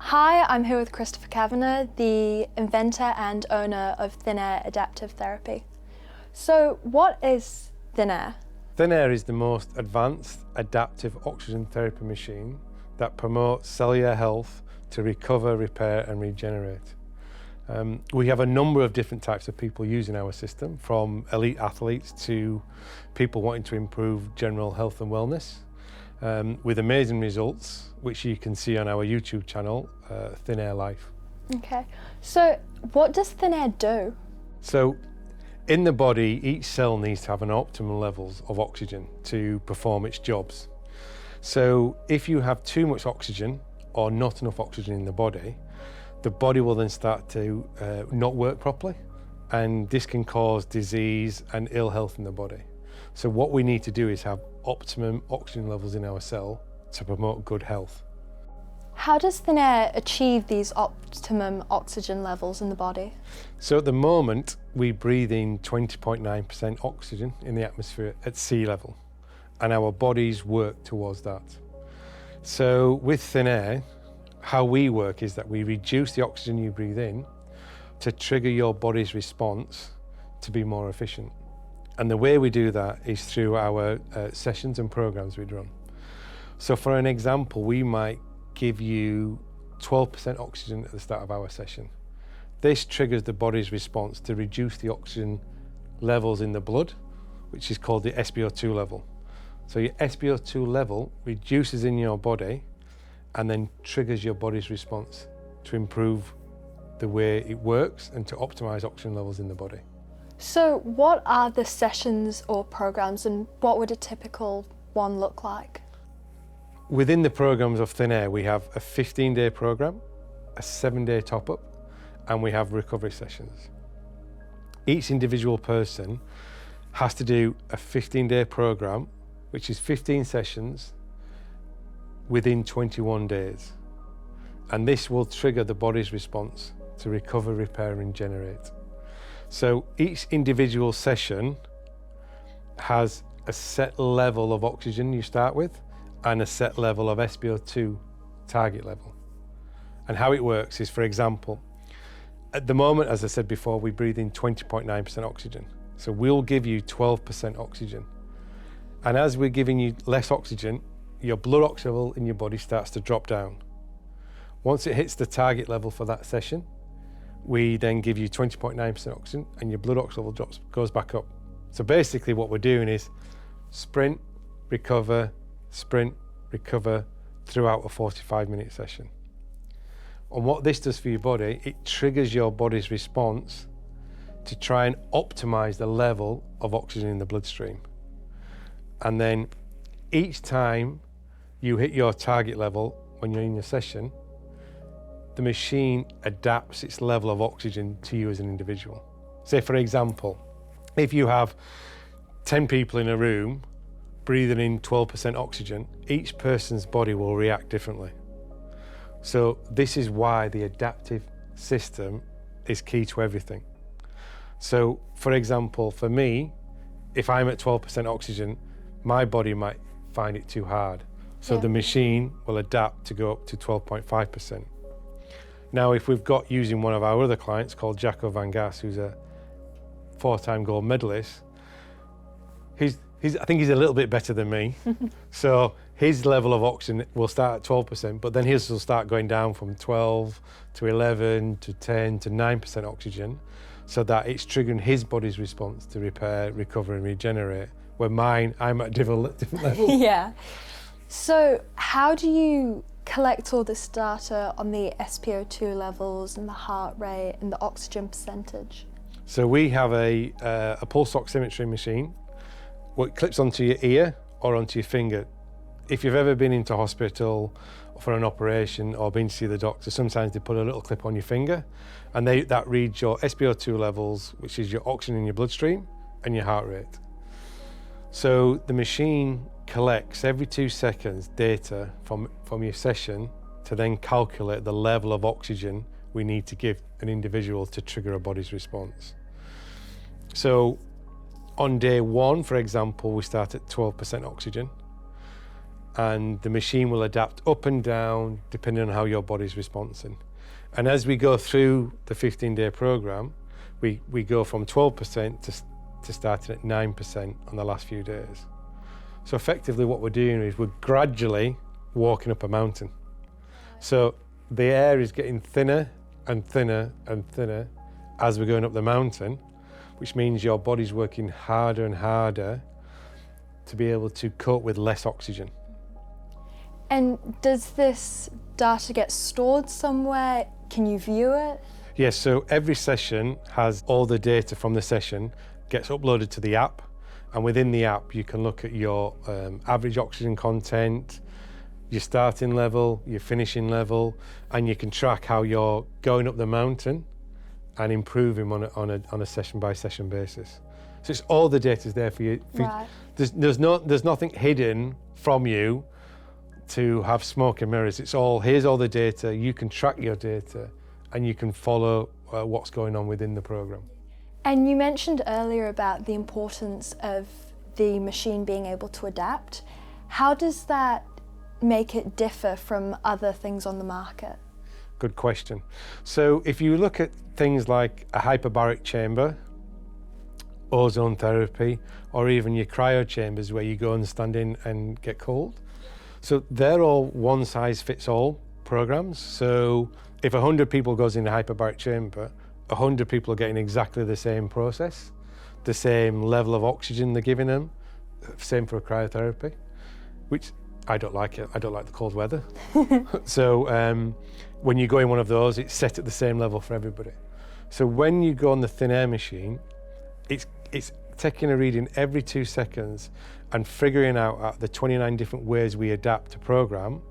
Hi, I'm here with Christopher Kavanagh, the inventor and owner of thinAir Adaptive Therapy. So what is thinAir? thinAir is the most advanced adaptive oxygen therapy machine that promotes cellular health to recover, repair and regenerate. We have a number of different types of people using our system, from elite athletes to people wanting to improve general health and wellness, with amazing results, which you can see on our YouTube channel, thinAir Life. Okay, so what does thinAir do? So in the body, each cell needs to have an optimal levels of oxygen to perform its jobs. So if you have too much oxygen or not enough oxygen in the body will then start to not work properly, and this can cause disease and ill health in the body. So what we need to do is have optimum oxygen levels in our cell to promote good health. How does thinAir achieve these optimum oxygen levels in the body? So at the moment, we breathe in 20.9% oxygen in the atmosphere at sea level, and our bodies work towards that. So with thinAir, how we work is that we reduce the oxygen you breathe in to trigger your body's response to be more efficient. And the way we do that is through our sessions and programs we run. So for an example, we might give you 12% oxygen at the start of our session. This triggers the body's response to reduce the oxygen levels in the blood, which is called the SpO2 level. So your SpO2 level reduces in your body and then triggers your body's response to improve the way it works and to optimize oxygen levels in the body. So what are the sessions or programs, and what would a typical one look like? Within the programs of thinAir, we have a 15-day program, a 7-day top-up, and we have recovery sessions. Each individual person has to do a 15-day program, which is 15 sessions within 21 days. And this will trigger the body's response to recover, repair and regenerate. So each individual session has a set level of oxygen you start with and a set level of SpO2 target level. And how it works is, for example, at the moment, as I said before, we breathe in 20.9% oxygen. So we'll give you 12% oxygen. And as we're giving you less oxygen, your blood oxygen level in your body starts to drop down. Once it hits the target level for that session, we then give you 20.9% oxygen and your blood oxygen level goes back up. So basically what we're doing is sprint, recover throughout a 45-minute session. And what this does for your body, it triggers your body's response to try and optimize the level of oxygen in the bloodstream. And then each time you hit your target level when you're in your session, the machine adapts its level of oxygen to you as an individual. Say, for example, if you have 10 people in a room breathing in 12% oxygen, each person's body will react differently. So this is why the adaptive system is key to everything. So, for example, for me, if I'm at 12% oxygen, my body might find it too hard. So the machine will adapt to go up to 12.5%. Now, if we've got using one of our other clients called Jacco Van Gas, who's a 4-time gold medalist, I think he's a little bit better than me. So his level of oxygen will start at 12%, but then his will start going down from 12 to 11 to 10 to 9% oxygen, so that it's triggering his body's response to repair, recover and regenerate, where mine, I'm at different levels. Yeah. So how do you collect all this data on the SpO2 levels and the heart rate and the oxygen percentage? So we have a pulse oximetry machine, what clips onto your ear or onto your finger. If you've ever been into hospital for an operation or been to see the doctor, sometimes they put a little clip on your finger, and that reads your SpO2 levels, which is your oxygen in your bloodstream, and your heart rate. So the machine collects every 2 seconds data from your session to then calculate the level of oxygen we need to give an individual to trigger a body's response. So on day 1, for example, we start at 12% oxygen. and the machine will adapt up and down depending on how your body's responding. And as we go through the 15-day program, we go from 12% to starting at 9% on the last few days. So effectively what we're doing is we're gradually walking up a mountain. So the air is getting thinner and thinner and thinner as we're going up the mountain, which means your body's working harder and harder to be able to cope with less oxygen. And does this data get stored somewhere? Can you view it? Yes, so every session has all the data from the session gets uploaded to the app, and within the app you can look at your average oxygen content, your starting level, your finishing level, and you can track how you're going up the mountain and improving on a session by session basis. So it's all the data's there for you. Right. There's nothing hidden from you to have smoke and mirrors. It's all, here's all the data, you can track your data and you can follow what's going on within the program. And you mentioned earlier about the importance of the machine being able to adapt. How does that make it differ from other things on the market? Good question. So if you look at things like a hyperbaric chamber, ozone therapy, or even your cryo chambers where you go and stand in and get cold, so they're all one size fits all programs. So if 100 people goes in a hyperbaric chamber, 100 people are getting exactly the same process, the same level of oxygen they're giving them, same for a cryotherapy, which I don't like it. I don't like the cold weather. So when you go in one of those, it's set at the same level for everybody. So when you go on the thinAir machine, it's taking a reading every 2 seconds and figuring out the 29 different ways we adapt a program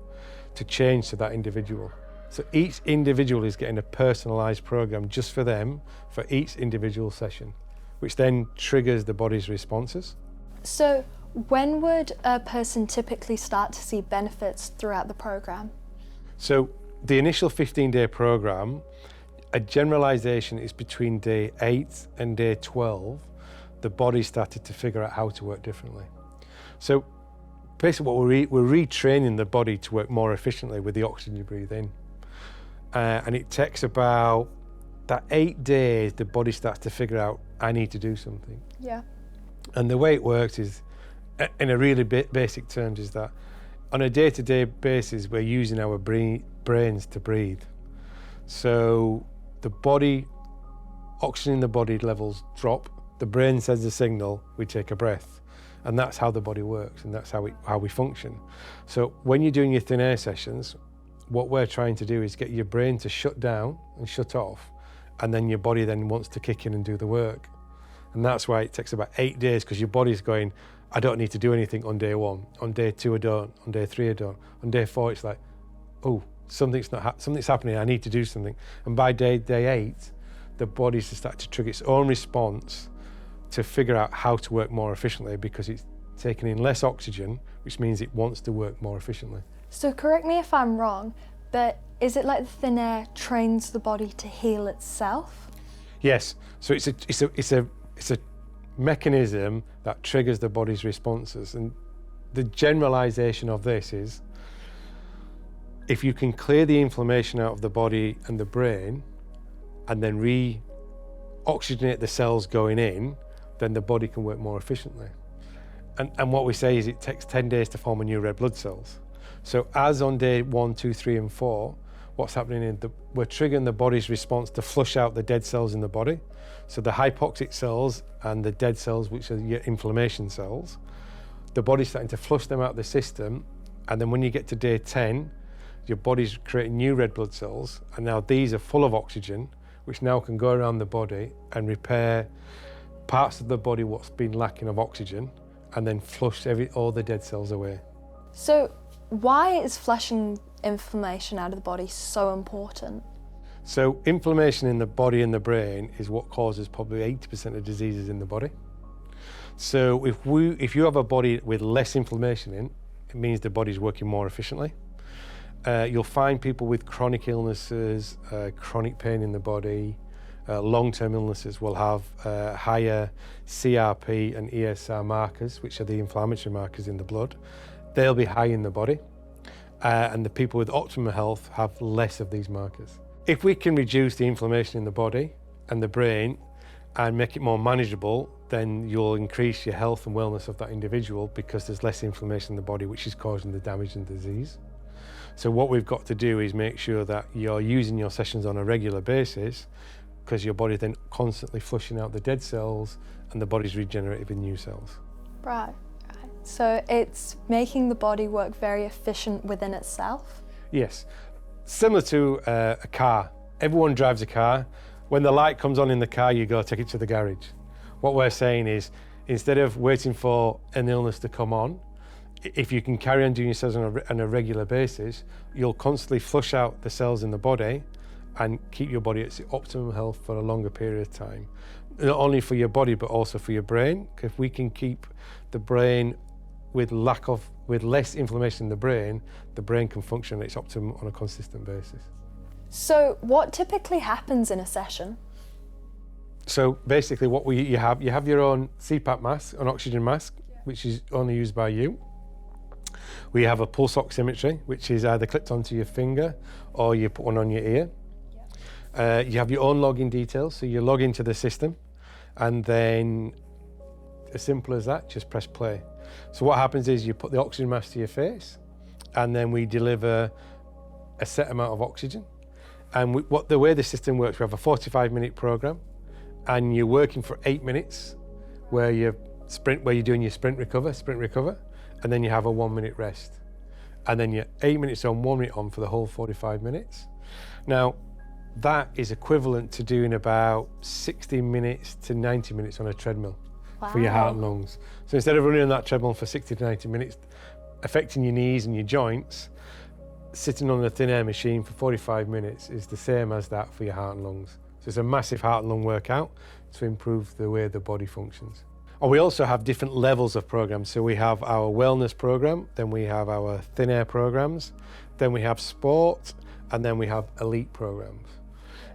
to change to that individual. So each individual is getting a personalised program just for them for each individual session, which then triggers the body's responses. So when would a person typically start to see benefits throughout the program? So the initial 15-day program, a generalisation is between day 8 and day 12, the body started to figure out how to work differently. So basically what we're retraining the body to work more efficiently with the oxygen you breathe in. And it takes about that 8 days, the body starts to figure out, I need to do something. Yeah. And the way it works is, in a really basic terms, is that on a day-to-day basis, we're using our brains to breathe. So the body, oxygen in the body levels drop, the brain sends a signal, we take a breath. And that's how the body works, and that's how we function. So when you're doing your thinAir sessions, what we're trying to do is get your brain to shut down and shut off, and then your body then wants to kick in and do the work. And that's why it takes about 8 days, because your body's going, I don't need to do anything on day 1. On day 2, I don't. On day 3, I don't. On day 4, it's like, oh, something's happening, I need to do something. And by day 8, the body's to start to trigger its own response to figure out how to work more efficiently, because it's taking in less oxygen, which means it wants to work more efficiently. So correct me if I'm wrong, but is it like the thinAir trains the body to heal itself? Yes. So it's a mechanism that triggers the body's responses, and the generalization of this is, if you can clear the inflammation out of the body and the brain, and then re-oxygenate the cells going in, then the body can work more efficiently. And what we say is it takes 10 days to form a new red blood cells. So as on day 1, 2, 3, and 4, what's happening is we're triggering the body's response to flush out the dead cells in the body. So the hypoxic cells and the dead cells, which are your inflammation cells, the body's starting to flush them out of the system. And then when you get to day 10, your body's creating new red blood cells. And now these are full of oxygen, which now can go around the body and repair parts of the body what's been lacking of oxygen, and then flush all the dead cells away. So why is flushing inflammation out of the body so important? So inflammation in the body and the brain is what causes probably 80% of diseases in the body. So if you have a body with less inflammation in, it means the body's working more efficiently. You'll find people with chronic illnesses, chronic pain in the body, long-term illnesses will have higher CRP and ESR markers, which are the inflammatory markers in the blood, they'll be high in the body, and the people with optimal health have less of these markers. If we can reduce the inflammation in the body and the brain and make it more manageable, then you'll increase your health and wellness of that individual, because there's less inflammation in the body, which is causing the damage and disease. So what we've got to do is make sure that you're using your sessions on a regular basis, because your body's then constantly flushing out the dead cells and the body's regenerating with new cells. Right. So it's making the body work very efficient within itself? Yes. Similar to a car. Everyone drives a car. When the light comes on in the car, you go take it to the garage. What we're saying is, instead of waiting for an illness to come on, if you can carry on doing your cells on a regular basis, you'll constantly flush out the cells in the body and keep your body at its optimum health for a longer period of time. Not only for your body, but also for your brain. If we can keep the brain with less inflammation in the brain can function at its optimum on a consistent basis. So what typically happens in a session? So basically what you have your own CPAP mask, an oxygen mask, which is only used by you. We have a pulse oximetry, which is either clipped onto your finger or you put one on your ear. You have your own login details, so you log into the system, and then as simple as that, just press play. So what happens is you put the oxygen mask to your face, and then we deliver a set amount of oxygen. And the way the system works, we have a 45-minute program, and you're working for 8 minutes, where you're doing your sprint recover, and then you have a 1-minute rest, and then you're 8 minutes on, 1 minute on for the whole 45 minutes. Now, that is equivalent to doing about 60 minutes to 90 minutes on a treadmill. Wow. For your heart and lungs. So instead of running on that treadmill for 60 to 90 minutes, affecting your knees and your joints, sitting on a thinAir machine for 45 minutes is the same as that for your heart and lungs. So it's a massive heart and lung workout to improve the way the body functions. And we also have different levels of programs. So we have our wellness program, then we have our thinAir programs, then we have sport, and then we have elite programs.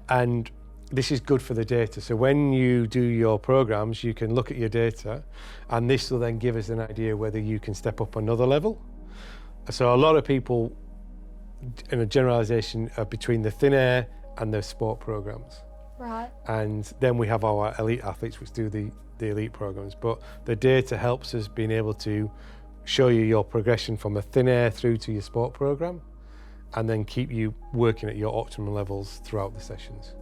And this is good for the data. So when you do your programs, you can look at your data, and this will then give us an idea whether you can step up another level. So a lot of people, in a generalization, are between the thinAir and the sport programs. Right. And then we have our elite athletes, which do the elite programs. But the data helps us being able to show you your progression from a thinAir through to your sport program, and then keep you working at your optimal levels throughout the sessions.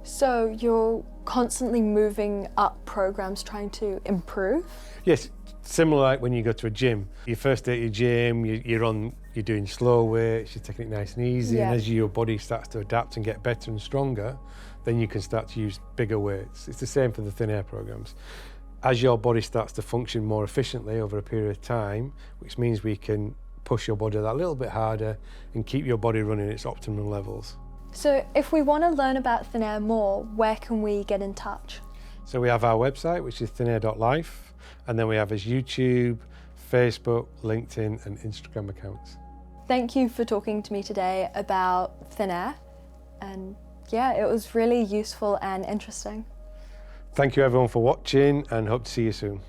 So you're constantly moving up programs, trying to improve? Yes, similar like when you go to a gym. Your first day at your gym, you're doing slow weights, you're taking it nice and easy, and as your body starts to adapt and get better and stronger, then you can start to use bigger weights. It's the same for the thinAir programs. As your body starts to function more efficiently over a period of time, which means we can push your body that little bit harder and keep your body running at its optimal levels. So if we want to learn about thinAir more, where can we get in touch? So we have our website, which is thinAir.life, and then we have his YouTube, Facebook, LinkedIn and Instagram accounts. Thank you for talking to me today about thinAir, and yeah, it was really useful and interesting. Thank you everyone for watching, and hope to see you soon.